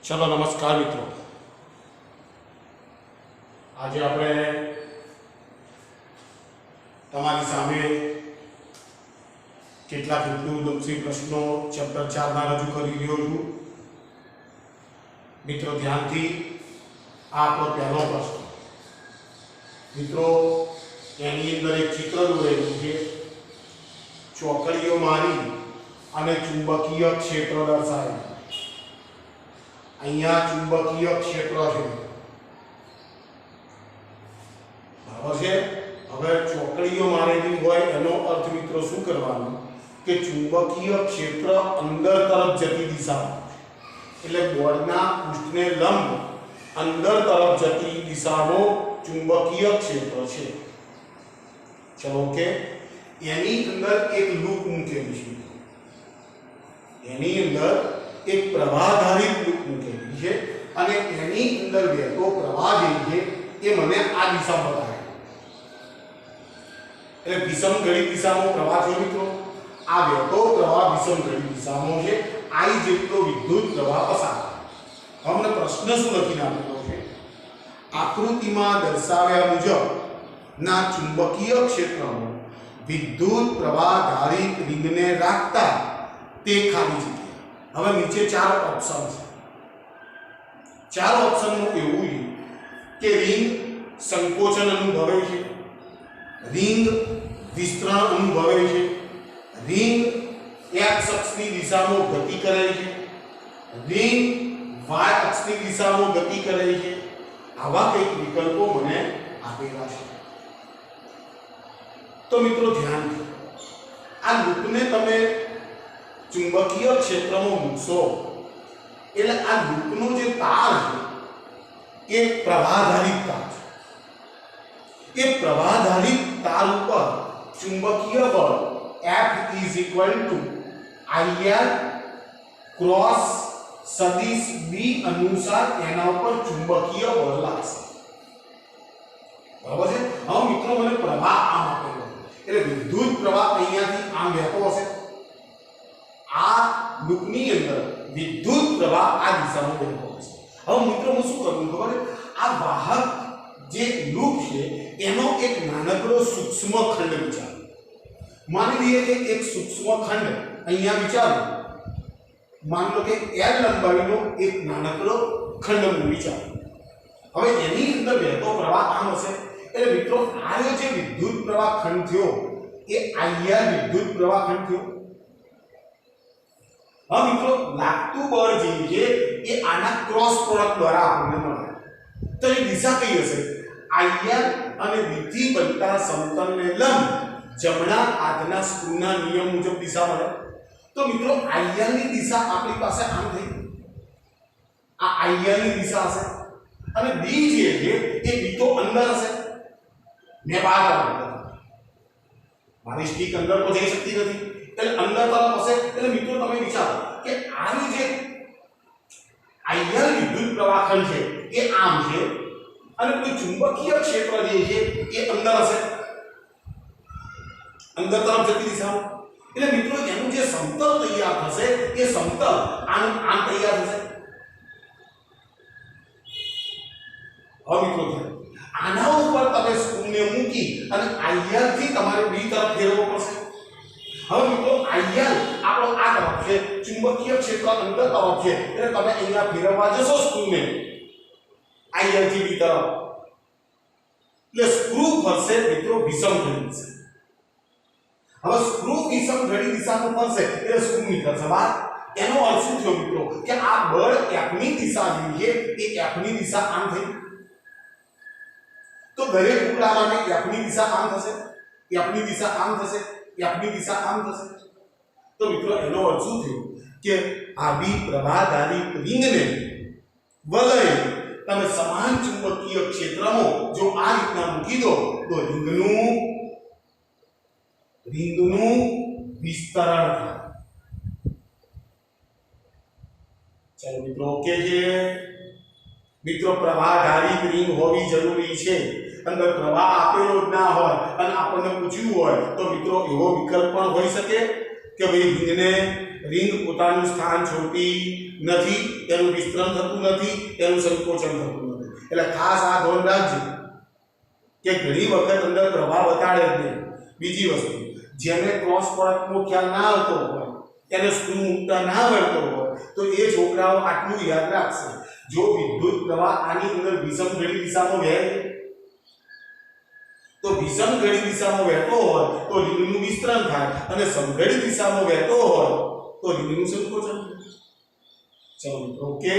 चलो नमस्कार मित्रों। आज આપણે તમારી સામે કેટલાક વિદ્યુતલક્ષી પ્રશ્નો ચેપ્ટર 4 માં રજૂ કરી રહ્યો છું। મિત્રો ધ્યાનથી આ આપણો પહેલો પ્રશ્ન। મિત્રો એની અંદર એક ચિત્ર દોરેલું છે। ચોકડીઓ મારી અને ચુંબકીય ક્ષેત્ર દર્શાવે। અહીંયા ચુંબકીય ક્ષેત્ર છે, બરાબર છે। હવે ચોકડીઓ મારેલી હોય એનો અર્થ મિત્રો શું કરવાનો કે ચુંબકીય ક્ષેત્ર અંદર તરફ જતી દિશા, એટલે બોર્ડના પૃષ્ઠને લંબ અંદર તરફ જતી દિશાનો ચુંબકીય ક્ષેત્ર છે। ચલો કે એની અંદર એક લૂપ મૂકેલી છે, એની અંદર એક પ્રવાહધારિત લૂપ મૂકેલી છે અને એની અંદર વહેતો પ્રવાહ જે છે એ મને આ દિશા બતાવે। એટલે વિષમઘડી દિશામાં પ્રવાહ છે મિત્રો, આ વહેતો પ્રવાહ વિષમઘડી દિશામાં છે, I જેટલો વિદ્યુત પ્રવાહ પસાર થાય। અમને પ્રશ્ન શું લખીને આપેલો છે? આકૃતિમાં દર્શાવ્યા મુજબ ના ચુંબકીય ક્ષેત્રમાં વિદ્યુત પ્રવાહધારિત રિંગને રાખતા તે ખાલી જગ્યા। હવે નીચે ચાર ઓપ્શન છે। ચાર ઓપ્શનમાં એવું છે કે રિંગ સંકોચન અનુભવે છે, રિંગ વિસ્તરણ અનુભવે છે, રિંગ x અક્ષની દિશામાં ગતિ કરે છે, રિંગ y અક્ષની દિશામાં ગતિ કરે છે। આવા કંઈક વિકલ્પો મને આપેલા છે। તો મિત્રો ધ્યાનથી આ લૂપને તમે ચુંબકીય ક્ષેત્રમાં મૂકશો એટલે આ લૂપનો જે તાર છે એ પ્રવાહધારિત તાર છે। એ પ્રવાહધારિત તાર ઉપર ચુંબકીય બળ F IR ક્રોસ સદિશ B અનુસાર એના ઉપર ચુંબકીય બળ લાગશે, બરાબર છે। હવે મિત્રો મને પ્રવાહ આમ આપેલો એટલે વિદ્યુત પ્રવાહ અહીંયાથી આમ વહેતો હશે, આ લૂપની અંદર વિદ્યુત પ્રવાહ આ દિશામાં વહેતો હશે। હવે મિત્રો હું શું કરું ખબર છે? આ વાહક જે લૂપ છે એનો એક નાનકડો સૂક્ષ્મ ખંડ વિચારો। માની લઈએ કે એક સૂક્ષ્મ ખંડ અહીંયા વિચારો, માન લો કે L લંબાઈનો એક નાનકડો ખંડ હું વિચારું। હવે એની અંદર વહેતો પ્રવાહ આમ હશે, એટલે મિત્રો આ જે વિદ્યુત પ્રવાહ ખંડ થયો એ IR વિદ્યુત પ્રવાહ ખંડ થયો। હવે મિત્રો લાગતું બળ જે છે એ આના ક્રોસ પ્રોડક્ટ દ્વારા આપણને મળે। તો એ દિશા કઈ હશે? IR અને B થી બનતા સમતલને લંબ જમણા હાથના સ્ક્રૂના નિયમ મુજબ દિશા મળે। તો મિત્રો IR ની દિશા આપણી પાસે આમ થઈ, આ IR ની દિશા હશે અને B જે છે એ B તો અંદર હશે। મેં બહાર કાઢ્યું, મારી સ્ટીક અંદર તો જઈ શકતી નથી એટલે અંદર તરફ હશે। એટલે મિત્રો તમે વિચારો કે આની જે IR વિદ્યુત પ્રવાહ ખંડ છે એ આમ છે અને કોઈ ચુંબકીય ક્ષેત્ર જે છે એ અંદર હશે, અંદર તરફ જતી દિશામાં। એટલે મિત્રો એનું જે સમતલ તૈયાર થશે એ સમતલ આમ તૈયાર થશે। હવે મિત્રો આના ઉપર તમે સ્ક્રૂને મૂકી અને IR થી તમારે B તરફ ફેરવવો પડશે। હવે મિત્રો IR આપણો આ તરફ છે, ચુંબકીય ક્ષેત્ર અંદર તરફ છે, એટલે તમે અહીંયા ફેરવવા જશો સ્ક્રૂને IR થી B તરફ, એટલે સ્ક્રૂ ફરશે મિત્રો વિષમઘડી દિશા। હવે સ્ક્રૂ વિષમઘડી દિશામાં ફરશે એટલે સ્ક્રૂ નીકળશે બહાર। એનો અર્થ શું થયો મિત્રો કે આ બળ F ની દિશા જે છે એ F ની દિશા આમ થઈ। તો દરેક ટુકડા માટે F ની દિશા આમ થશે, F ની દિશા આમ થશે, F ની દિશા આમ થશે। તો મિત્રો એનો અર્થ શું થયો કે આવી પ્રવાહધારિત રિંગને વલય તમે સમાન ચુંબકીય ક્ષેત્રમાં જો આ રીતના મૂકી દો તો રિંગનું વિસ્તરણ થાય। ચાલો મિત્રો ઓકે છે। મિત્રો પ્રવાહધારિત રિંગ હોવી જરૂરી છે, અંદર પ્રવાહ આપેલો જ ના હોય અને આપણને પૂછ્યું હોય તો મિત્રો એવો વિકલ્પ પણ હોઈ શકે કે ભાઈ રિંગને રિંગ પોતાનું સ્થાન છોડતી નથી, એનું વિસ્તરણ થતું નથી, એનું સંકોચન થતું નથી. એટલે ખાસ આ ધોરણ રાખજો કે ઘણી વખત અંદર પ્રભાવ બતાડે જ નહીં. બીજી વસ્તુ, જેને ક્રોસ પ્રોડક્ટનો ખ્યાલ ના આવતો હોય, એને સ્ક્રૂ મૂકતા ના આવડતો હોય, તો એ છોકરાઓ આટલું યાદ રાખશે, જો વિદ્યુત પ્રવાહ આની અંદર વિષમ ઘડી દિશામાં વહે તો વિષમ ઘડી દિશામાં વહેતો હોય તો રિંગનું વિસ્તરણ થાય, અને સમઘડી દિશામાં વહેતો હોય તો રિંગનું સંકોચન થાય. ચલો ઓકે,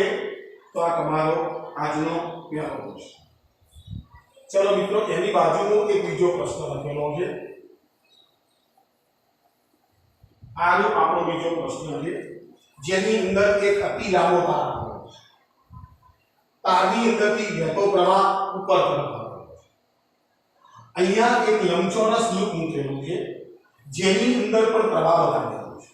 તો આ તમારો આજનો વ્યાપક છે. ચલો મિત્રો, એની બાજુમાં એક બીજો પ્રશ્ન લખેલો છે. આનો આપણો બીજો પ્રશ્ન છે, જેની અંદર એક અતિ લાંબો તાર આપેલો છે. તારની અંદરથી વહેતો પ્રવાહ ઉપર તરફ આવે છે. અહીંયા એક લંબચોરસ લૂપ મૂકેલું છે, જેની અંદર પણ પ્રવાહ બતાવેલો છે.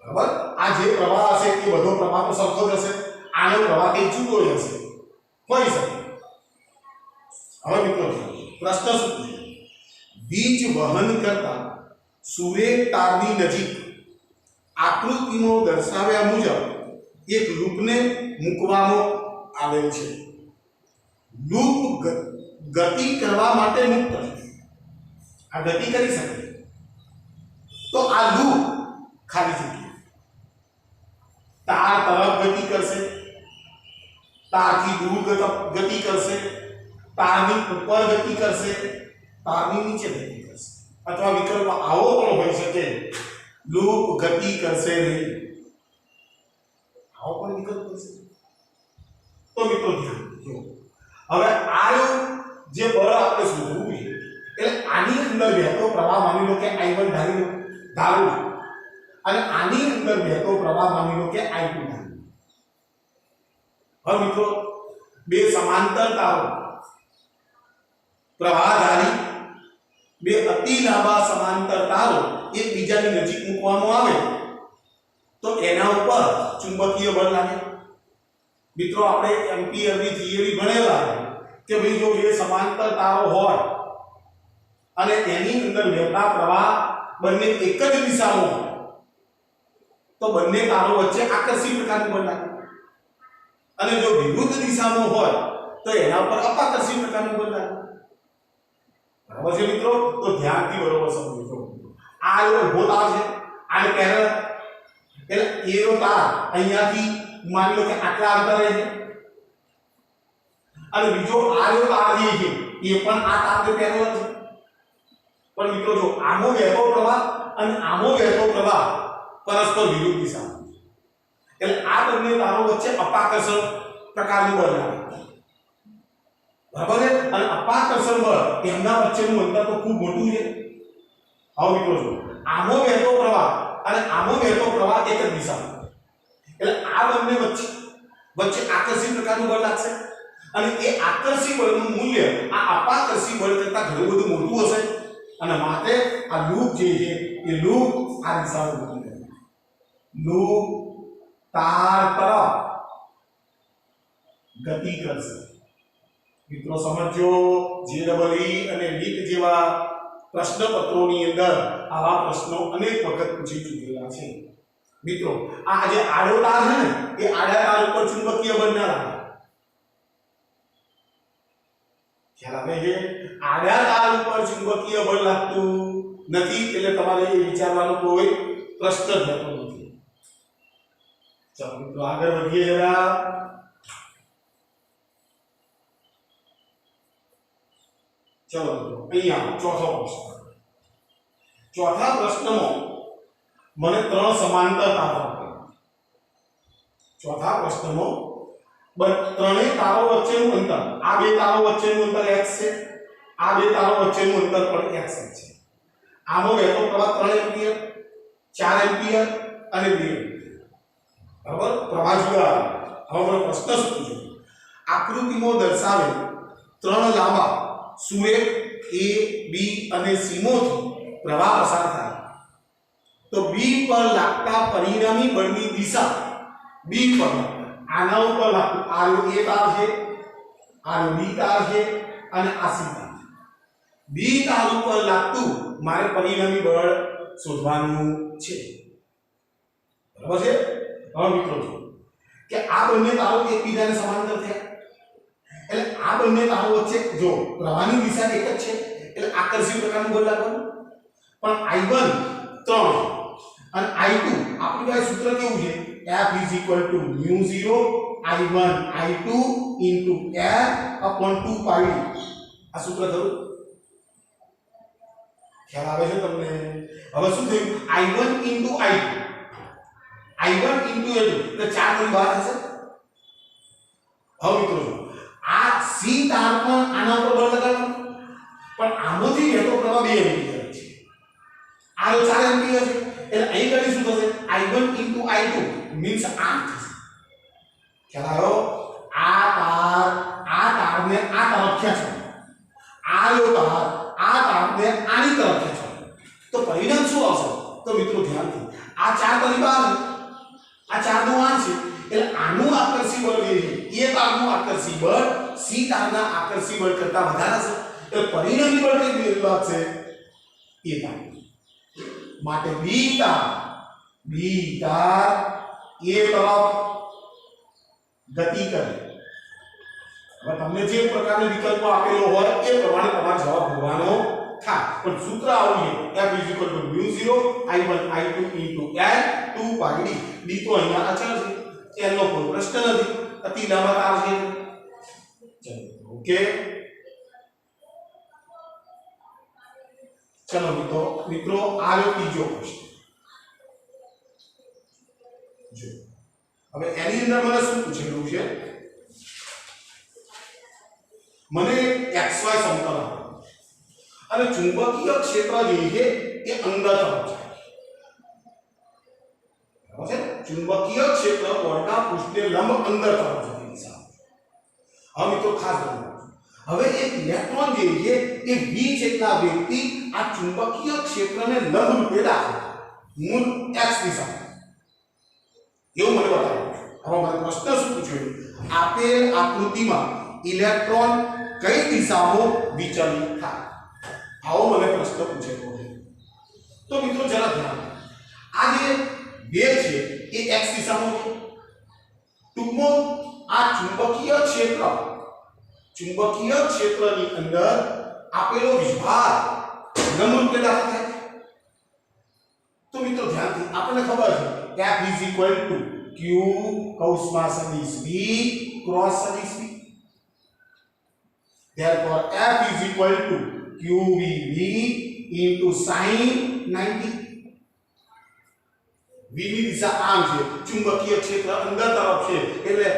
બરાબર? આ જે પ્રવાહ હશે એ બધો પ્રવાહ તો સરખો જ હશે, આનો પ્રવાહ કંઈક જુદો હશે, હોઈ શકે. હવે મિત્રો પ્રશ્ન શું છે? વીજ વહન કરતા સુરેખ તારની નજીક આકૃતિમાં દર્શાવ્યા મુજબ એક લૂપને મૂકવામાં આવેલ છે. લૂપ ગતિ કરવા માટે મુક્ત છે. આ ગતિ કરી શકે તો આ લૂપ ખાલી જગ્યા તાર તરફ ગતિ કરશે, તારથી દૂર ગતિ કરશે, તારની ઉપર ગતિ કરશે, તારની નીચે ગતિ કરશે, અથવા વિકલ્પ આવો પણ હોઈ શકે, લૂપ ગતિ કરશે નહીં. આવો પણ વિકલ્પ હોઈ શકે. તો મિત્રો ધ્યાન રાખજો. હવે આ જે બળ આપણે શોધવું છે, એટલે આની અંદર વહેતો પ્રવાહ માની લો કે I1 ધારું, અને આની અંદર વહેતો પ્રવાહ માની લો કે I2 ધારું. હવે મિત્રો બે સમાંતર તારો પ્રવાહધારી, બે અતિ લાંબા સમાંતર તારો એકબીજાની નજીક મૂકવામાં આવે તો એના ઉપર ચુંબકીય બળ લાગે. મિત્રો આપણે એમ્પિયરની થિયરી ભણેલા કે ભાઈ જો બે સમાંતર તારો હોય અને એની અંદર વહેતા પ્રવાહ બંને એક જ દિશામાં હોય તો બંને તારો વચ્ચે આકર્ષી પ્રકારનું બળ લાગે, અને જો વિરુદ્ધ દિશામાં હોય તો એના ઉપર અપાકર્ષી પ્રકારનું બળ લાગે. બરાબર છે મિત્રો? તો ધ્યાનથી બરોબર સમજો. આ ઉભો તાર છે, આને પેરેલલ, એટલે એનો તાર અહીંયાથી માની લો કે આટલા અંતરે છે, અને બીજો આનો તાર જે છે એ પણ આ તારને પેરેલલ છે. પણ મિત્રો જો આનો વહેતો પ્રવાહ અને આનો વહેતો પ્રવાહ પરસ્પર વિરુદ્ધ દિશામાં છે, એટલે આ બંને તારો વચ્ચે અપાકર્ષણ પ્રકારનું બળ લાગે. બરાબર છે? અને અપાકર્ષણ બળ તેમના વચ્ચેનું અંતર તો ખૂબ મોટું છે. હવે મિત્રો જો આનો વહેતો પ્રવાહ અને આનો વહેતો પ્રવાહ એક જ દિશામાં, એટલે આ બંને વચ્ચે આકર્ષી પ્રકારનું બળ લાગશે, અને એ આકર્ષી બળનું મૂલ્ય આ અપાકર્ષી બળ કરતાં ઘણું બધું મોટું હશે, અને માટે આ લૂપ જે છે એ લૂપ આ દિશામાં મૂકી દે. લૂપ તાર તરફ ગતિ કરશે. મિત્રો સમજો, JEE અને NEET જેવા પ્રશ્નપત્રોની અંદર આવા પ્રશ્નો અનેક વખત પૂછી ચૂકેલા છે. મિત્રો આ જે આડો તાર છે ને એ આડા તાર ઉપર ચુંબકીય બળ ના લાગે. ખ્યાલ આવે છે? આડા તાર ઉપર ચુંબકીય બળ લાગતું નથી, એટલે તમારે એ વિચારવાનો કોઈ પ્રશ્ન જ રહેતો નથી. ચાલો મિત્રો આગળ વધીએ જરા. ચલો અહીંયા ચોથો પ્રશ્ન. ચોથા પ્રશ્નમાં મને ત્રણ સમાંતર તારો આપેલા. ચોથા પ્રશ્નમાં ત્રણેય તારો વચ્ચેનું અંતર, આ બે તારો વચ્ચેનું અંતર x છે, આ બે તારો વચ્ચેનું અંતર પણ x છે. આનો વહેતો પ્રવાહ 3 એમ્પિયર, 4 એમ્પિયર અને 2 એમ્પિયર. બરાબર? પ્રવાહ જુદા. હવે પ્રશ્ન શું પૂછ્યો? આકૃતિમાં દર્શાવેલ ત્રણ લાંબા સુરેખ A, B અને C માંથી પ્રવાહ પસાર થાય તો B પર લાગતા પરિણામી બળની દિશા B પર આના ઉપર લાગતું આ A તાર છે, આ B તાર છે અને આ C તાર છે. B તાર ઉપર લાગતું મારે પરિણામી બળ શોધવાનું છે. બરાબર છે? હવે મિત્રો જો કે આ બંને તારો એકબીજાને સમાંતર થયા, એટલે આ બંને તારો વચ્ચે જો પ્રવાહની દિશા એક જ છે એટલે આકર્ષી પ્રકારનું બળ લાગવાનું, પણ I1 3 અને I2 આપણી પાસે સૂત્ર કેવું છે F = μ0 I1 I2 F / 2 π આ સૂત્ર ખરું? ખ્યાલ આવે છે તમને? હવે શું થયું I1 * I2 I1 * A2 એટલે 4 ની બહાર થશે. હવે મિત્રો આ C તાર પર આના પર બળ લગાડવાનું, પણ આમાંથી વહેતો પ્રવાહ 2 એમ્પિયર છે, આ 4 એમ્પિયર છે એટલે અહીં કરી શું થશે I1 * I2 મીન્સ 8 થશે. ખ્યાલ આવ્યો? આ તારને આ તરફ ખેંચો, આ તારને આની તરફ ખેંચો, તો પરિણામ શું આવશે? તો મિત્રો ધ્યાનથી આ 4 તરી બહાર, આ 4 નું 8 છે એટલે આનું આકર્ષી બળ જે છે એ તારનું આકર્ષી બળ C તારના આકર્ષી બળ કરતા વધારે છે, એટલે પરિણામી બળ કેટલું લાગશે? એ તાર માટે B તાર એ તરફ ગતિ કરે. હવે તમને જે પ્રકારનો વિકલ્પો આપેલો હોય એ પ્રમાણે તમારો જવાબ ભરવાનો થાય, પણ સૂત્ર આવું છે F = μ0 I1 I2 * L 2 π d. d તો અહીંયા અચળ છે, L નો કોઈ પ્રશ્ન નથી, અતિ લાંબા તાર છે. ચલો ઓકે, ચલો મિત્રો આવ્યો ત્રીજો પ્રશ્ન. જો હવે એની અંદર મને શું પૂછેલું છે, મને XY સમતલ અને ચુંબકીય ક્ષેત્ર જે છે એ અંદર તરફ જાય. બરાબર છે? ચુંબકીય ક્ષેત્ર બોર્ડના પૃષ્ઠને લંબ અંદર તરફ જતી દિશા. હવે મિત્રો ખાસ ધ્યાન રાખજો, હવે એક ઇલેક્ટ્રોન જે છે એ v જેટલા વેગથી આ ચુંબકીય ક્ષેત્રને લંબ રૂપે દાખલ મૂળ x દિશામાં એવું મને બતાવ્યું. હવે મને પ્રશ્ન શું પૂછ્યો, આપેલ આકૃતિમાં ઇલેક્ટ્રોન કઈ દિશામાં વિચલિત થાય? આવો મને પ્રશ્ન પૂછેલો છે. તો મિત્રો જરા ધ્યાન, આ જે વેગ છે એ x દિશામાં છે. ટૂંકમાં આ ચુંબકીય ક્ષેત્રની અંદર આપેલો વિભાગ લંબરૂપે દાખલ થાય. તો મિત્રો ધ્યાનથી આપણને ખબર છે F = q કૌંસમાં સદિશ v ક્રોસ સદિશ v. Therefore F = qvv * sin 90. v ની દિશા આમ છે, ચુંબકીય ક્ષેત્ર અંદર તરફ છે એટલે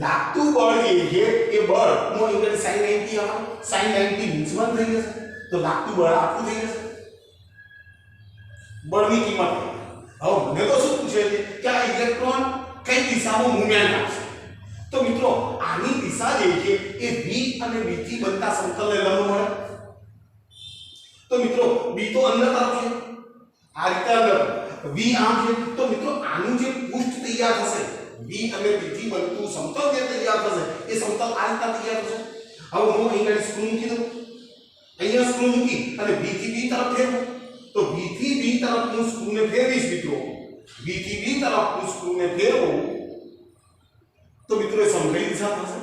લાગતું બળ જે છે એ બળ નો એંગલ sin 90 આવે. sin 90 મીન્સ 1 થઈ જશે, તો લાગતું બળ આટલું થઈ જશે બળની કિંમત. હવે મને તો શું પૂછે છે કે આ ઇલેક્ટ્રોન કઈ દિશામાં મૂવમેન્ટ આપશે? તો મિત્રો આની દિશા જે છે એ v અને v થી બનતા સમતલને લંબ મળે. તો મિત્રો b તો અંદર તરફ છે, આ રીતે અંદર v આમ છે, તો મિત્રો આનું જે પૃષ્ઠ તૈયાર થશે v અને v થી બનતું સમતલ જે તૈયાર થશે એ સમતલ આ રીતે તૈયાર થશે. હવે હું અહીં સ્ક્રૂ મૂકી દઉં, અહીંયા સ્ક્રૂ મૂકી અને v થી b તરફ ફેરવું, તો v થી b તરફ હું સ્ક્રૂને ફેરવીશ મિત્રો, v થી b તરફ હું સ્ક્રૂને ફેરવું તો મિત્રો એ સમઘડી દિશા થશે.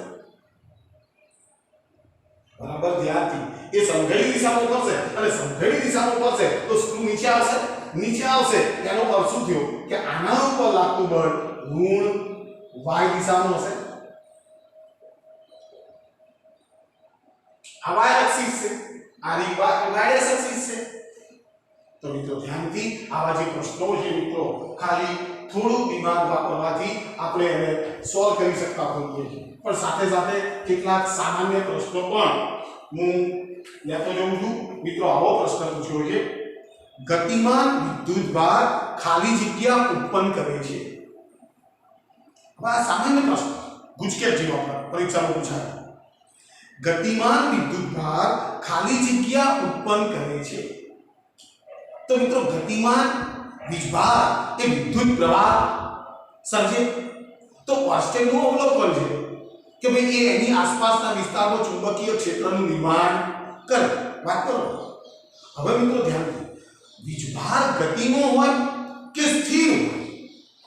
બરાબર ધ્યાનથી, એ સમઘડી દિશામાં ફરશે અને સમઘડી દિશામાં ફરશે તો સ્ક્રૂ નીચે આવશે તેનો અર્થ શું થયો કે આના ઉપર લાગતું બળ ઋણ y દિશામાં હશે. આ y એક્સિસ છે, આ y એક્સિસ છે. તો મિત્રો ધ્યાનથી આવા જે પ્રશ્નો છે મિત્રો ખાલી થોડું દિમાગ વાપરવાથી આપણે એને સોલ્વ કરી શકતા હોઈએ છીએ, પણ સાથે સાથે કેટલાક સામાન્ય પ્રશ્નો પણ હું લેતો જઉં છું. મિત્રો આવો પ્રશ્ન પૂછ્યો છે, ગતિમાન વિદ્યુતભાર ખાલી જગ્યા ઉત્પન્ન કરે છે. હવે આ સામાન્ય પ્રશ્ન ગુજકેટ જેવો પરીક્ષામાં પૂછાય. ગતિમાન વિદ્યુતભાર ખાલી જગ્યા ઉત્પન્ન કરે છે. તો મિત્રો ગતિમાન વીજભાર એ વિદ્યુત પ્રવાહ સર્જે તો ઓર્સ્ટેડનું અવલોકન છે કે ભાઈ એ એની આસપાસના વિસ્તારમાં ચુંબકીય ક્ષેત્રનું નિર્માણ કરે. વાત કરો. હવે મિત્રો ધ્યાન દો, વીજભાર ગતિનો હોય કે સ્થિર હોય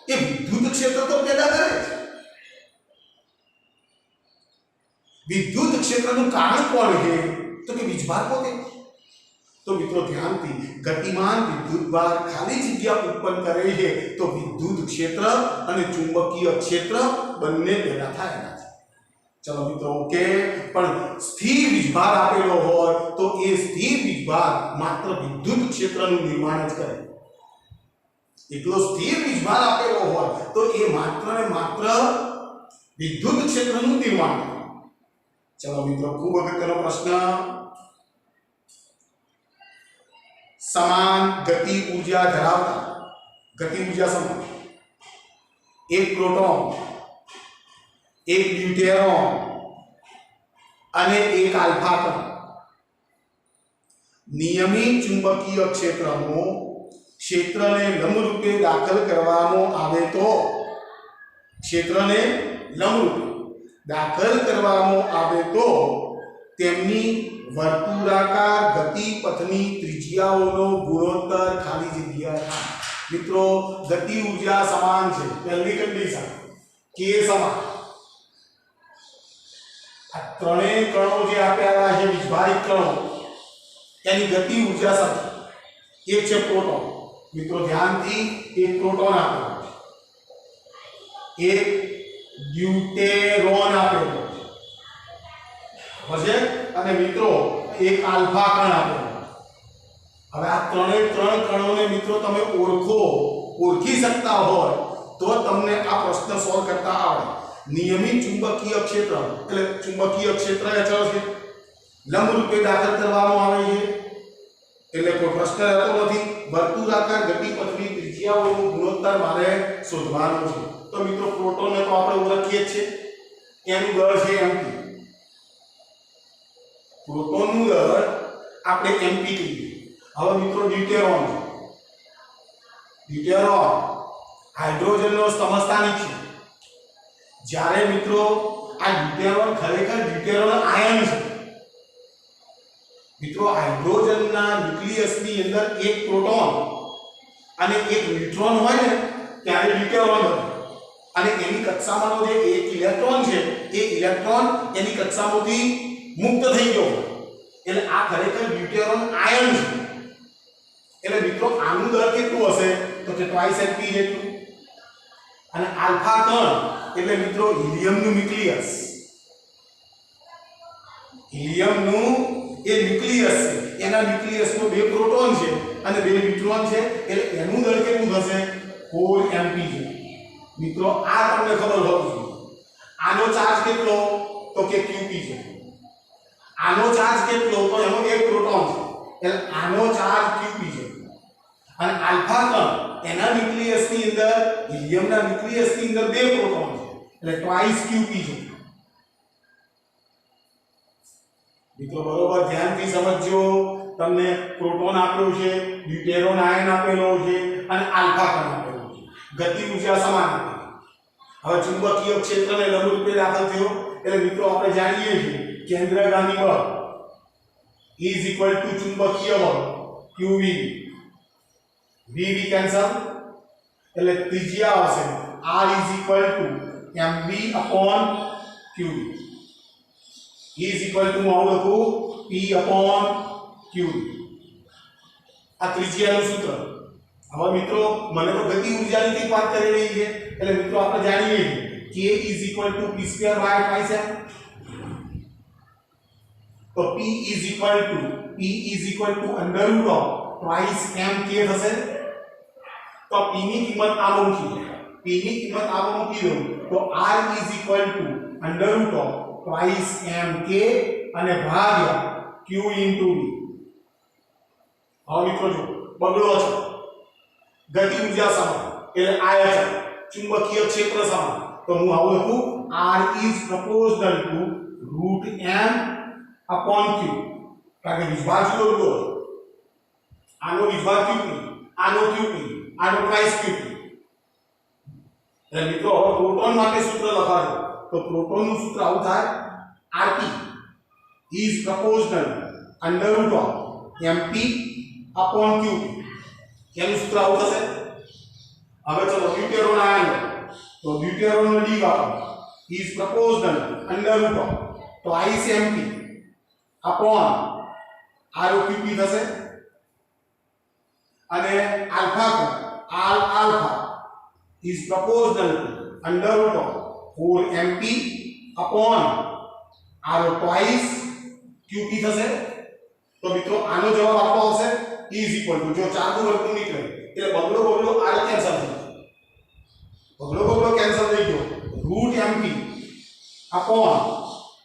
એ વિદ્યુત ક્ષેત્ર તો પેદા કરે છે। વિદ્યુત ક્ષેત્રનું કારણ કોણ છે? તો કે વીજભાર પોતે। તો મિત્રો ધ્યાનથી, ગતિમાન વિદ્યુતભાર ખાલી જગ્યા ઉત્પન્ન કરે છે તો વિદ્યુત ક્ષેત્ર અને ચુંબકીય ક્ષેત્ર બંને પેદા થાય છે। ચલો મિત્રો ઓકે, પણ સ્થિર વીજભાર આપેલો હોય તો એ સ્થિર વીજભાર માત્ર વિદ્યુત ક્ષેત્રનું નિર્માણ જ કરે। એટલો સ્થિર વીજભાર આપેલો હોય તો એ માત્ર ને માત્ર વિદ્યુત ક્ષેત્રનું નિર્માણ કરે। ચલો મિત્રો ખૂબ અગત્યનો પ્રશ્ન, સમાન ગતિ ઊર્જા ધરાવતા, ગતિ ઊર્જા સમાન, એક પ્રોટોન, એક ન્યુટ્રોન અને એક આલ્ફા કણ નિયમિત ચુંબકીય ક્ષેત્રનો ક્ષેત્રને લંબરૂપે દાખલ કરવામાં આવે તો, ક્ષેત્રને લંબરૂપે દાખલ કરવામાં આવે તો તેમની વર્તુળાકાર ગતિ પથની ત્રિજ્યાઓનો ગુણોત્તર ખાલી જગ્યા થાય। મિત્રો ગતિ ઊર્જા સમાન છે, પહેલી કન્ડિશન કે સમાન। આ ત્રણેય કણો જે આપેલા છે વીજભારિત કણો, એની ગતિ ઊર્જા સાથે એક છે પ્રોટોન। મિત્રો ધ્યાનથી, એક પ્રોટોન આપેલો છે, એક ન્યુટ્રોન આપેલો છે, અને મિત્રો એક આલ્ફા કણ આપેલો છે। હવે આ ત્રણ કણોને મિત્રો તમે ઓળખી શકતા હોય તો તમને આ પ્રશ્ન સોલ્વ કરતા આવડે। નિયમિત ચુંબકીય ક્ષેત્ર એટલે ચુંબકીય ક્ષેત્ર અચળ છે, લંબરૂપે દાખલ કરવામાં આવે છે એટલે કોઈ પ્રશ્ન રહેતો નથી। વર્તુળાકાર ગતિપથની ત્રિજ્યાઓનું ગુણોત્તર મારે શોધવાનું છે। તો મિત્રો પ્રોટોનને તો આપણે ઓળખીએ જ છે, એનું દળ છે mp। પ્રોટોનનું દળ આપણે mp કહીએ। હવે મિત્રો ન્યુટ્રોન છે, ન્યુટ્રોન હાઇડ્રોજનનો સમસ્થાનિક છે। જ્યારે મિત્રો આ ન્યુટ્રોન ખરેખર ન્યુટ્રોન આયન છે। મિત્રો હાઇડ્રોજનના ન્યુક્લિયસની અંદર એક પ્રોટોન અને એક ન્યુટ્રોન હોય ને ત્યારે ન્યુટ્રોન બને, અને એની કક્ષામાંનો જે એક ઇલેક્ટ્રોન છે એ ઇલેક્ટ્રોન એની કક્ષામાંથી મુક્ત થઈ ગયો, એટલે આ ખરેખર ન્યુટ્રોન આયન છે। એટલે મિત્રો આનું દળ કેટલું હશે? તો કે ટ્વાઇસ mp જેટલું। અને આલ્ફા કણ એટલે મિત્રો હિલિયમનું ન્યુક્લિયસ, હિલિયમનું એ ન્યુક્લિયસ છે, એના ન્યુક્લિયસમાં બે પ્રોટોન છે અને બે ન્યુટ્રોન છે, એટલે એનું દળ કેટલું થશે? 4 mp છે। મિત્રો આ તમને ખબર હોવી જોઈએ। આનો ચાર્જ કેટલો? તો કે qp છે। આનો ચાર્જ કેટલો? તો એનો એક પ્રોટોન છે, એટલે આનો ચાર્જ qp છે। અને આલ્ફા કણ એના ન્યુક્લિયસની અંદર, હિલિયમના ન્યુક્લિયસની અંદર બે પ્રોટોન છે, એટલે ટ્વાઇસ qp છે। મિત્રો બરોબર ધ્યાનથી સમજજો, તમને પ્રોટોન આપ્યો છે, ન્યુટ્રોન આયન આપેલો છે અને આલ્ફા કણ આપેલો છે, ગતિ ઊર્જા સમાન આપેલી। હવે ચુંબકીય ક્ષેત્રને લંબરૂપે દાખલ થયો એટલે મિત્રો આપણે જાણીએ છીએ કેન્દ્રગામી બળ is equal to ચુંબકીય બળ qv, v કેન્સલ એટલે ત્રિજ્યા આવશે r is equal to mv upon qv is equal to હું લખું p upon qv। આ ત્રિજ્યાનું સૂત્ર। હવે મિત્રો મને તો ગતિ ઊર્જાની વાત કરી રહી છે એટલે મિત્રો આપણે જાણીએ છીએ k is equal to p square by twice m। તો p is equal to under root of twice m k થશે। તો p ની કિંમત આ મૂકી, p ની કિંમત આ મૂકી દઉં તો r is equal to under root of twice m k અને ભાગ્યા q into v। હવે મિત્રો જો બગડો છે, ગતિ ઊર્જા સમાન એટલે આયતન, ચુંબકીય ક્ષેત્ર સમાન, તો હું આવું લખું r is proportional to root m upon q, કારણ કે વીજભાર જુદો આનો વીજભાર qp, આનો qp, આનો ટ્વાઇસ qp। એટલે મિત્રો હવે પ્રોટોન માટે સૂત્ર લખાજો તો પ્રોટોનનું સૂત્ર આવું થાય rp is proportional under root of mp upon qp। એનું સૂત્ર આવું થશે હવે ચલો ડ્યુટેરોન આયા તો ડ્યુટેરોન નો ડી વાપરો is proportional under root of twice mp upon ROQP થશે અને alpha alpha is proportional under root of 4mp upon RO twice QP થશે તો મિત્રો આનો જવાબ આપવો આવશે is equal to જો 4 નું વર્ગમૂળ નીકળે એટલે બગડો R કેન્સલ થઈ ગયો બગડો કેન્સલ થઈ ગયો રૂટ mp upon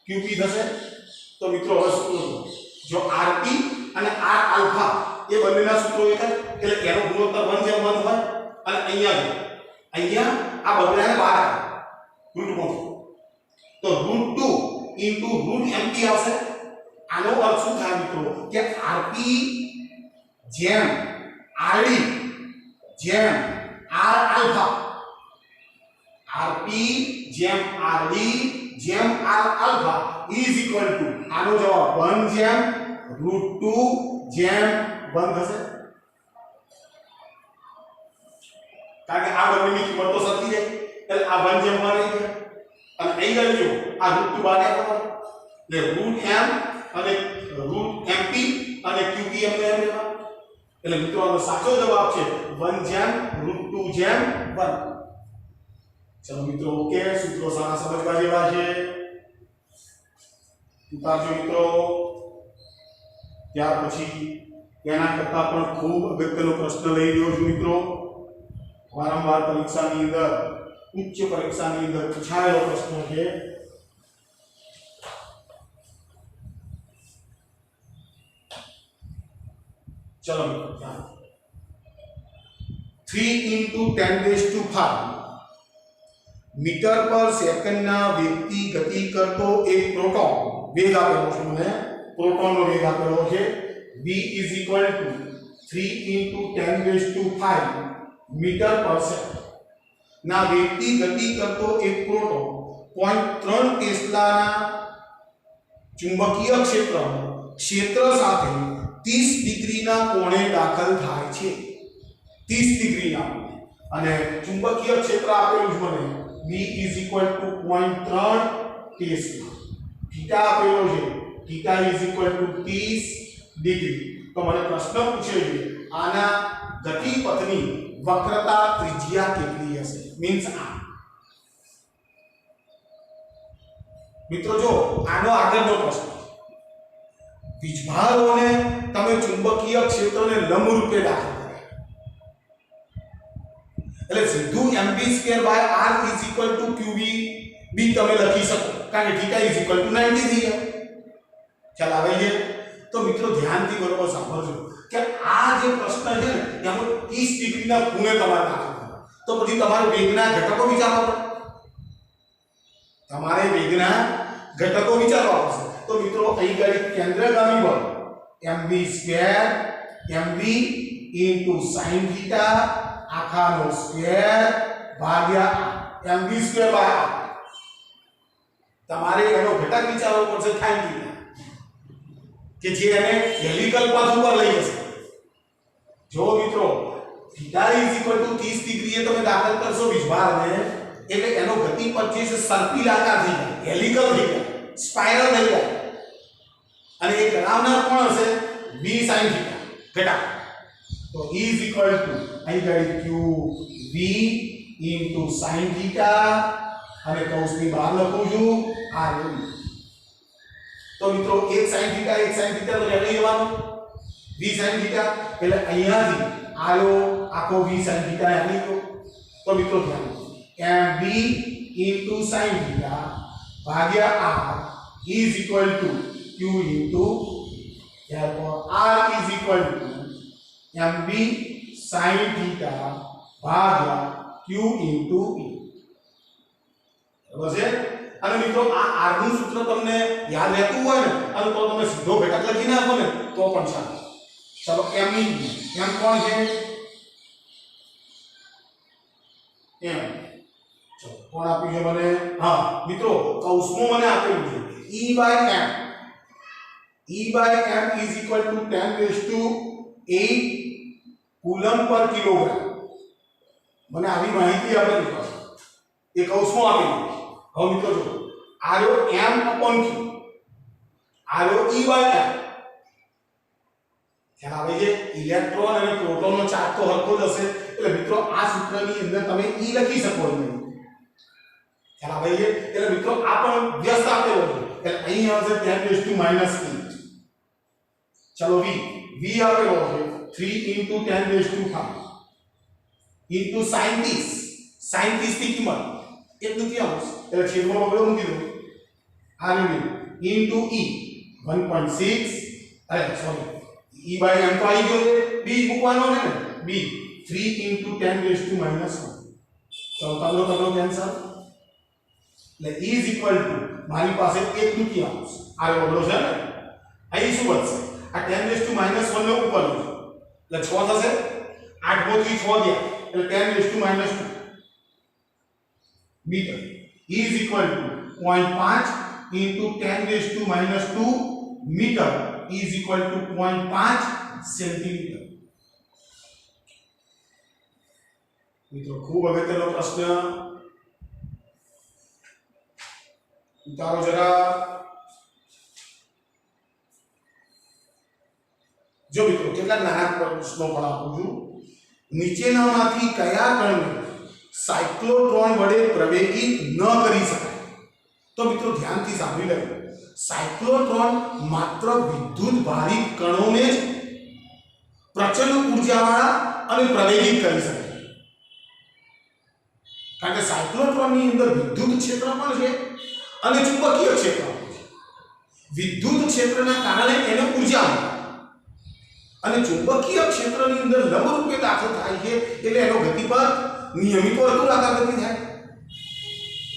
qp થશે તો મિત્રો હવે સૂત્રો જો rp અને r આલ્ફા એ બંનેના સૂત્રો એક જ એટલે એનો ગુણોત્તર 1:1 હોય અને અહીંયા આ બગડાને બહાર રૂટ માંથી તો √2 √mp આવશે આનો અર્થ શું થાય મિત્રો કે rp જેમ rd જેમ r આલ્ફા rp જેમ rd જેમ r alpha is equal to આનો જવાબ 1 જેમ √2 જેમ 1 થશે કારણ કે આ બંનેની કિંમત તો સરખી છે એટલે આ 1 જેમ 1 રહી ગયા અને અહીં ગયો આ √2 બહાર આવ્યો એટલે √m અને √mp અને qp એમને એમ લેવા એટલે મિત્રો આનો સાચો જવાબ છે 1 જેમ √2 જેમ 1 ચલો મિત્રો ઓકે સૂત્રો સારા સમજવા જેવા છે ઉતારજો મિત્રો ત્યાર પછી તેના કરતા પણ ખૂબ અગત્યનો પ્રશ્ન લઈ રહ્યો છું મિત્રો વારંવાર પરીક્ષાની અંદર ઉચ્ચ પરીક્ષાની અંદર પૂછાયેલો પ્રશ્ન છે ચલો 3 × 10⁵ મીટર પર સેકન્ડના વેગથી ગતિ કરતો એક પ્રોટોન વેગ આપેલો છે મને પ્રોટોનનો વેગ આપેલો છે v = 3 × 10⁵ મીટર પર સેકન્ડ ના વેગથી ગતિ કરતો એક પ્રોટોન 0.3 ટેસ્લાના ચુંબકીય ક્ષેત્ર સાથે 30 ડિગ્રીના કોણે દાખલ થાય છે 30 ડિગ્રીના કોણે અને ચુંબકીય ક્ષેત્ર આપેલું છે મને v = 0.3 ટેસ્લા થીટા આપેલો છે થીટા = 30 ડિગ્રી તો મને પ્રશ્ન પૂછે છે આના ગતિપથની વક્રતા ત્રિજ્યા કેટલી હશે મીન્સ આ મિત્રો જો આનો આગળનો પ્રશ્ન વીજભારોને તમે ચુંબકીય ક્ષેત્રને લંબરૂપે દાખલ કર્યા એટલે સીધું mv²r = qv બી તમે લખી શકો કારણ કે θ = 90 થઈ ગયા ખ્યાલ આવે છે તો મિત્રો ધ્યાનથી બરોબર સાંભળજો કે આ જે પ્રશ્ન છે ને એમાં 30 ડિગ્રીના ખૂણે તમારે દાખલ કરવા તો પછી તમારે વેગના ઘટકો વિચારવા પડે તમારે વેગના ઘટકો વિચારવા પડશે તો મિત્રો અહીં ગાડી કેન્દ્રગામી બળ mv² mv * sin θ આખાનો સ્ક્વેર ભાગ્યા mv²/r તમારે એનો ઘટક વિચારવો પડશે sin θ કે જે એને હેલિકલ પાથ ઉપર લઈ જશે જો મિત્રો θ = 30 ડિગ્રીએ તમે દાખલ કરશો વીજભારને એટલે એનો ગતિપથ જે છે સર્પિલાકાર થઈ જાય હેલિકલ થઈ જાય સ્પાઇરલ થઈ જાય અને એ કરાવનાર કોણ હશે v sin θ ઘટક તો e = અહીં ગાડી q v * sin θ અને કૌંસની બહાર લખું છું r તો મિત્રો એક sin θ તો લઈ લેવાનું v sin θ એટલે અહીંયાથી આયો આખો v sin θ આવી ગયો તો મિત્રો ધ્યાન mv * sin θ ભાગ્યા r is equal to q into therefore r is equal to mv sin theta ભાગ્યા q into p બરાબર છે અને મિત્રો આ r નું સૂત્ર તમને યાદ રહેતું હોય ને અને તો તમે સીધો ઘટક લખી નાખો ને તો પણ ચાલે ચલો m ની m કોણ છે m ચલો કોણ આપ્યું છે મને હા મિત્રો કૌંસમાં મને આપેલું છે e/m is equal to 10⁸ coulomb પર કિલોગ્રામ મને આવી માહિતી આપેલી છે એ કૌંસમાં આપેલી છે. હવે મિત્રો જો આ રહ્યો m/q આ રહ્યો E/m ખ્યાલ આવે છે. ઇલેક્ટ્રોન અને પ્રોટોનનો ચાર્જ તો હરખો જ હશે એટલે મિત્રો આ સૂત્રની અંદર તમે E લખી શકો નહીં. ખ્યાલ આવે છે. એટલે મિત્રો આ પણ વ્યસ્ત આપેલો છે એટલે અહીં આવશે 10⁻⁻⁸. ચલો v આપેલો છે 3 × 10⁵ into sin 30 ની કિંમત 1/3 એટલે છેદમાં બગડો મૂકી દો. આ રહ્યું into e 1.6 અરે સોરી e/m તો આવી ગયો છે b મૂકવાનો છે ને b 3 × 10⁻⁻1 ચૌથાનો તગડો કેન્સલ એટલે e મારી પાસે 1/3 આ બગડો છે ને અહીં શું બનશે આ 10⁻⁻1 નો ઉપરનો એટલે 6 થશે 8 માંથી 6 ગયા એટલે 10⁻² metre E = 0.5 × 10⁻² metre E = 0.5 centimetre. મિત્રો ખૂબ અગત્યનો પ્રશ્ન ઉતારો જરા. જો મિત્રો કેટલાક નાના પ્રશ્નો પણ આપું છું. નીચેનામાંથી કયા કણને સાયક્લોટ્રોન વડે પ્રવેગિત ન કરી શકાય? તો મિત્રો ધ્યાનથી સાંભળી લેજો. સાયક્લોટ્રોન માત્ર વિદ્યુત ભારિત કણોને જ પ્રચંડ ઊર્જાવાળા અને પ્રવેગિત કરી શકે. કારણ કે સાયક્લોટ્રોનની અંદર વિદ્યુત ક્ષેત્ર પણ છે અને ચુંબકીય ક્ષેત્ર પણ છે. વિદ્યુત ક્ષેત્રના કારણે એને ઊર્જા મળે અને ચુંબકીય ક્ષેત્રની અંદર લંબરૂપે દાખલ થાય છે એટલે એનો ગતિપથ નિયમિત વર્તુળાકાર ગતિ થાય.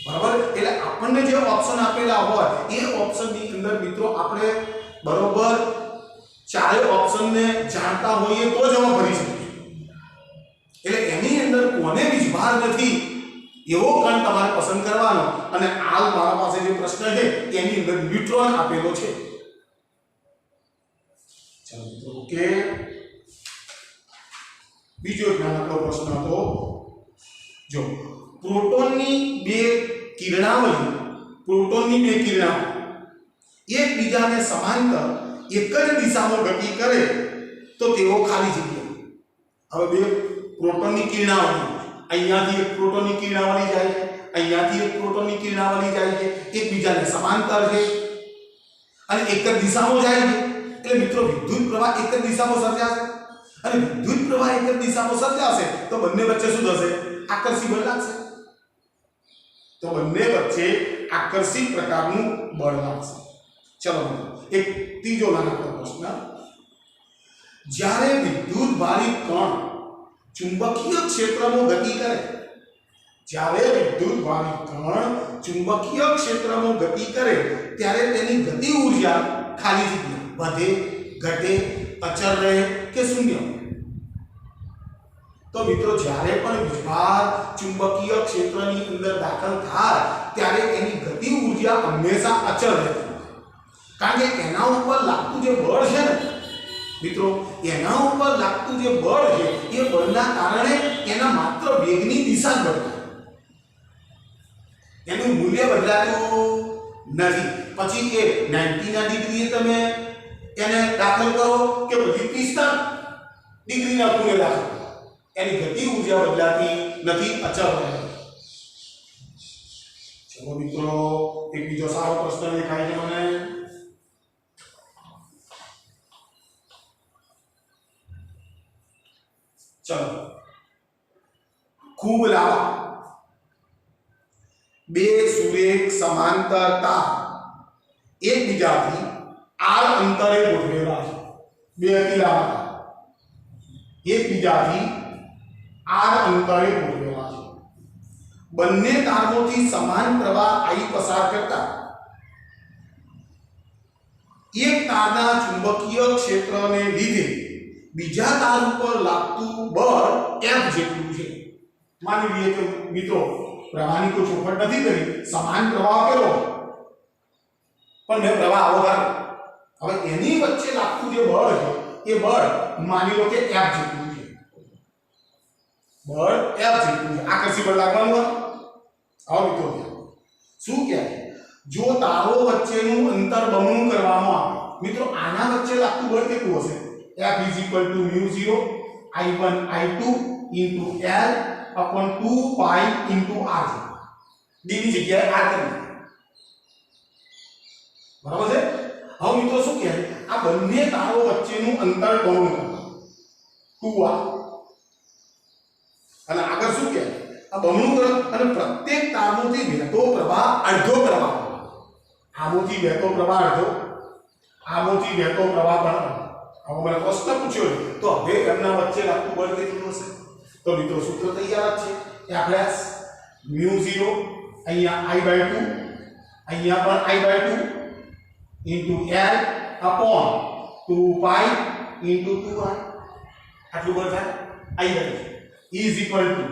બરાબર. એટલે આપણને જે ઓપ્શન આપેલા હોય એ ઓપ્શનની અંદર મિત્રો આપણે બરોબર ચારે ઓપ્શનને જાણતા હોઈએ તો જ અમે ભરી શકીએ. એટલે એની અંદર કોને વીજભાર નથી એવો કણ તમારે પસંદ કરવાનો અને હાલ મારા પાસે જે પ્રશ્ન છે એની અંદર ન્યુટ્રોન આપેલો છે. ચાલો મિત્રો ઓકે. બીજો એક નાનકડો પ્રશ્ન હતો. જો પ્રોટોનની બે કિરણાવલી એકબીજાને સમાંતર એક જ દિશામાં ગતિ કરે તો તેઓ ખાલી જગ્યા. હવે બે પ્રોટોનની કિરણાવલી અહીંયાથી એક પ્રોટોનની કિરણાવલી જાય છે અહીંયાથી એક પ્રોટોનની કિરણાવલી જાય છે એકબીજાને સમાંતર છે અને એક જ દિશામાં જાય છે એટલે મિત્રો વિદ્યુત પ્રવાહ એક જ દિશામાં સર્જાશે અને વિદ્યુત પ્રવાહ એક જ દિશામાં સર્જાશે તો બંને વચ્ચે શું થશે? આકર્ષી બળ લાગશે. તો બંને વચ્ચે આકર્ષિત પ્રકારનું બળ લાગશે. ચલો એક ત્રીજો નાનકડો પ્રશ્ન. જ્યારે વિદ્યુત ભારિત કણ ચુંબકીય ક્ષેત્રમાં ગતિ કરે ત્યારે તેની ગતિ ઊર્જા ખાલી જગ્યા વધે ઘટે અચળ રહે કે શૂન્ય? તો મિત્રો જ્યારે પણ વીજભાર ચુંબકીય ક્ષેત્રની અંદર દાખલ થાય ત્યારે એની ગતિ ઊર્જા હંમેશા અચળ રહેતી. કારણ કે એના ઉપર લાગતું જે બળ છે ને મિત્રો એના ઉપર લાગતું જે બળ છે એ બળના કારણે એના માત્ર વેગની દિશા જ બદલાય. એનું મૂલ્ય બદલાતું નથી. પછી એ 90 ડિગ્રીએ તમે એને દાખલ કરો કે પછી 45 ડિગ્રીના ખૂણે દાખલ કરો એની ગતિ ઊર્જા બદલાતી નથી, અચળ રહે. ચલો મિત્રો એક બીજો સારો પ્રશ્ન દેખાય છે મને. ચલો ખૂબ લાંબા બે સુરેખ સમાંતર તાર એકબીજાથી r અંતરે ગોઠવેલા છે. બે અતિ લાંબા એકબીજાથી r અંતરે ગોઠવેલા છે. બંને તારમાંથી સમાન પ્રવાહ I પસાર કરતા એક તારના ચુંબકીય ક્ષેત્રને લીધે બીજા તાર ઉપર લાગતું બળ F જેટલું છે. માની લઈએ કે મિત્રો પ્રવાહની કોઈ ચોખવટ નથી કરી, સમાન પ્રવાહ આપેલો પણ મેં પ્રવાહ આવો કર્યો. હવે એની વચ્ચે લાગતું જે બળ છે એ બળ માની લો કે F જેટલું છે. બળ F જેટલું છે. આકર્ષી બળ લાગવાનું હોય. આવો મિત્રો શું કહે જો તારો વચ્ચેનું અંતર બમણું કરવામાં આવે મિત્રો આના વચ્ચે લાગતું બળ કેટલું હશે F = μ0 I1 I2 * L upon 2 pi * r d ની જગ્યાએ r કરી બરાબર છે. હવે મિત્રો શું કહે આ બંને તારો વચ્ચેનું અંતર બમણું કરો 2r અને આગળ શું કહે આ બમણું કરો અને પ્રત્યેક તારમાંથી વહેતો પ્રવાહ અડધો પ્રવાહ આમાંથી વહેતો પ્રવાહ અડધો આમાંથી વહેતો પ્રવાહ પણ હવે મને પ્રશ્ન પૂછ્યો તો હવે એમના વચ્ચે લાગતું બળ કેટલું હશે તો મિત્રો સૂત્ર તૈયાર જ છે કે આપણે μ0 અહીંયા I/2 અહીંયા પણ I/2 * L upon 2 pi * 2r આટલું બળ થાય I/2 is equal to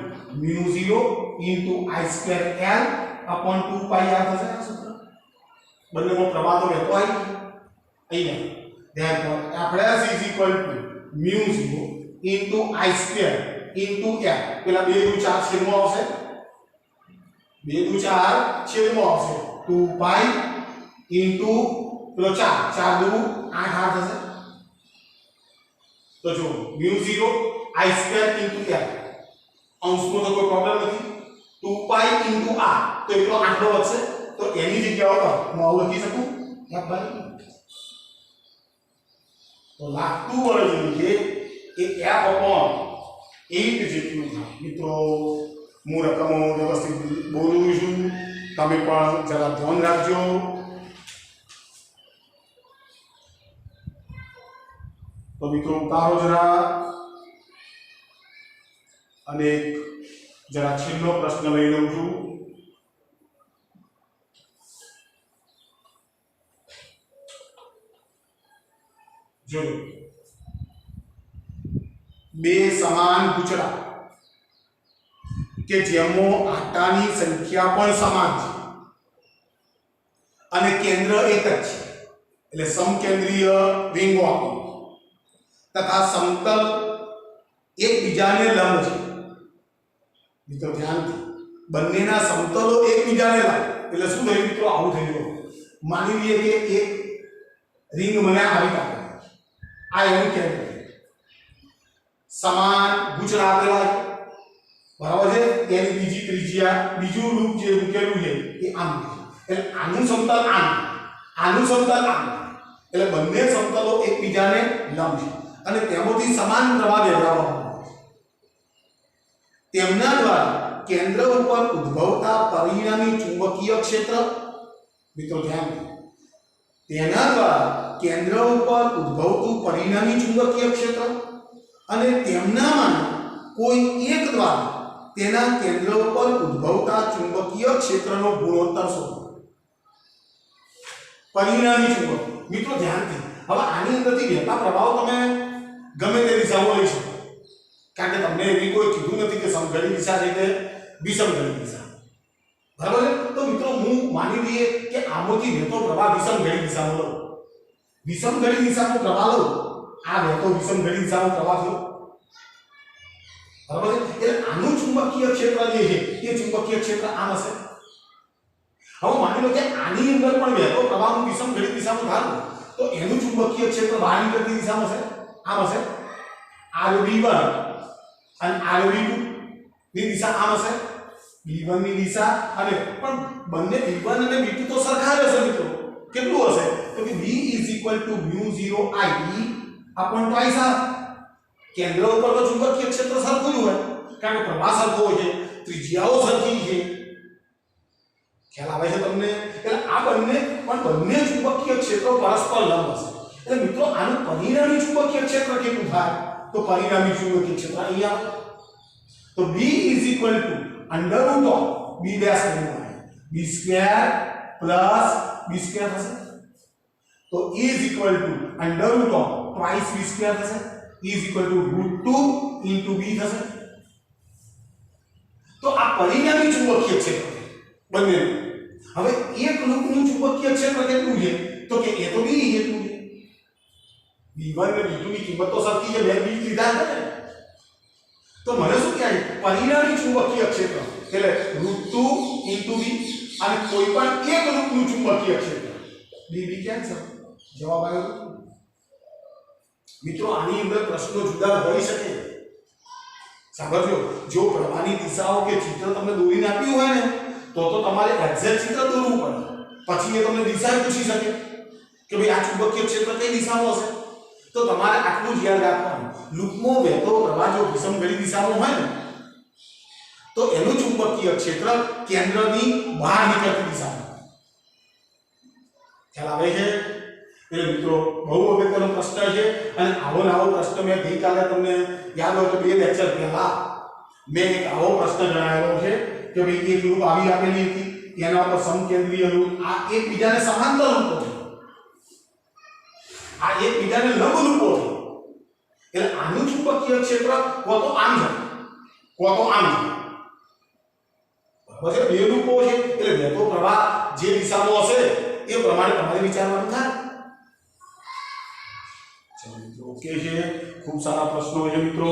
μ0 * I2L upon 2 pi r થશે આ સૂત્ર બંનેમાં પ્રવાહ તો વહેતો આવી અહીંયા therefore f is equal to μ0 * I2 * L પેલા 2 * 4 છેદમાં આવશે 2 * 4 છેદમાં આવશે 2 pi * પેલો 4 4 દુ 8 r થશે તો જો μ0 I2 * L અંશમાં તો કોઈ પ્રોબ્લેમ નથી 2 pi * r તો એટલો આટલો વધશે તો એની જગ્યા પર હું આવું લખી શકું f તો લાગતું બળ જોઈએ કે F/8 જેટલું થાય મિત્રો હું રકમો વ્યવસ્થિત બોલું છું તમે પણ જરા ધ્યાન રાખજો તો મિત્રો ઉતારો જરા અને જરા છેલ્લો પ્રશ્ન લઈ લઉં છું જો બે સમાન પૂંછડા કે જેમાં આટાની સંખ્યા પણ સમાન છે અને કેન્દ્ર એક જ છે એટલે સમકેન્દ્રીય રિંગો આપી તથા સમતલ એકબીજાને લંબ છે મિત્રો ધ્યાનથી બંનેના સમતલો એકબીજાને લંબ એટલે શું થયું મિત્રો આવું થયું માની લઈએ કે એક રિંગ મને આવી કાઢે આ એવું કેન્દ્ર સમાન ગુચરા આપેલા બરાબર છે એની બીજી ત્રિજ્યા બીજું રૂપ જે મૂકેલું છે એ આમ એટલે આનું સમતલ આનું સમતલ આમ એટલે બંને સમતલો એકબીજાને લંબ છે અને તેમાંથી સમાન પ્રવાહ વહેવામાં આવે છે તેમના દ્વારા કેન્દ્ર ઉપર ઉદ્ભવતા પરિણામી ચુંબકીય ક્ષેત્ર મિત્રો ધ્યાન તેના દ્વારા કેન્દ્ર ઉપર ઉદ્ભવતું પરિણામી ચુંબકીય ક્ષેત્ર અને તેમનામાંના કોઈ એક દ્વારા તેના કેન્દ્ર ઉપર ઉદ્ભવતા ચુંબકીય ક્ષેત્રનો ગુણોત્તર શોધો પરિણામી ચુંબક મિત્રો ધ્યાનથી હવે આની અંદરથી વહેતા પ્રવાહો તમે ગમે તે દિશામાં લઈ શકો કારણ કે તમને એવી કોઈ કીધું નથી કે સમઘડી દિશા છે કે વિષમઘડી દિશા બરાબર છે તો મિત્રો હું માની લઈએ કે આમાંથી વહેતો પ્રવાહ વિષમઘડી દિશામાં લો વિષમઘડી દિશામાં પ્રવાહ લો આ વહેતો વિષમઘડી દિશામાં પ્રવાહ થયો બરાબર છે એટલે આનું ચુંબકીય ક્ષેત્ર જે છે એ ચુંબકીય ક્ષેત્ર આમ હશે હવે માની લો કે આની અંદર પણ વહેતો પ્રવાહ હું વિષમઘડી દિશામાં ધારું તો એનું ચુંબકીય ક્ષેત્ર બહાર નીકળતી દિશામાં હશે આમ હશે RB1 અને RB2 ની દિશા આમ હશે B1 ની દિશા અને પણ બંને B1 અને B2 તો સરખા જ હશે મિત્રો કેટલું હશે તો કે B = μ0 I upon twice r કેન્દ્ર ઉપર તો ચુંબકીય ક્ષેત્ર સરખું જ હોય કારણ કે પ્રવાહ સરખો હોય છે ત્રિજ્યાઓ સરખી છે ખ્યાલ આવે છે તમને એટલે આ બંને ચુંબકીય ક્ષેત્રો પરસ્પર લંબ હશે એટલે મિત્રો આનું પરિણામી ચુંબકીય ક્ષેત્ર કેટલું થાય તો પરિણામી ચુંબકીય ક્ષેત્ર અહીંયા તો B = √of B dash B square plus B square થશે તો E = √of twice B square થશે E = √2 into B થશે તો આ પરિણામી ચુંબકીય ક્ષેત્ર બંને હવે એક લૂપનું ચુંબકીય ક્ષેત્ર કેટલું છે તો કે એ તો B એટલું છે B1 અને B2 ની કિંમત તો સરખી છે બે B લીધા છે તો તો મને શું કહે છે પરિણામી ચુંબકીય ક્ષેત્ર એટલે √2 * v અને કોઈ પણ એક લૂપનું ચુંબકીય ક્ષેત્ર dB કેન્સલ જવાબ આવ્યો મિત્રો આની અંદર પ્રશ્નો જુદા હોઈ શકે સાંભળજો જો પ્રવાહની દિશાઓ કે ચિત્ર તમને દોરીને આપ્યું હોય ને તો તમારે એક્ઝેક્ટ ચિત્ર દોરવું પડે પછી એ તમને દિશા પૂછી શકે કે ભાઈ આ ચુંબકીય ક્ષેત્ર કઈ દિશામાં હશે તો તમારે આટલું જ યાદ રાખવાનું લૂપમાં વહેતો પ્રવાહ જો વિષમઘડી દિશામાં હોય ને તો એનું ચુંબકીય ક્ષેત્ર કેન્દ્રની બહાર નીકળતી દિશામાં ખ્યાલ આવે છે એટલે મિત્રો બહુ અગત્યનો પ્રશ્ન છે અને આવો ને આવો પ્રશ્ન મેં ગઈકાલે તમને યાદ હોય તો 2 લેક્ચર પહેલા મેં એક આવો પ્રશ્ન જણાવેલો છે કે ભાઈ એક લૂપ આવી આપેલી હતી એના ઉપર સમકેન્દ્રીય લૂપ આ એકબીજાને સમાંતર લૂપો છે આ એકબીજાને લંબ લૂપો છે એટલે આનું ચુંબકીય ક્ષેત્ર કો તો આમ છે કો તો આમ છે બરાબર છે બે લૂપો છે એટલે વહેતો પ્રવાહ જે દિશામાં હશે એ પ્રમાણે તમારે વિચારવાનું થાય ચલો મિત્રો ઓકે છે ખૂબ સારા પ્રશ્નો છે મિત્રો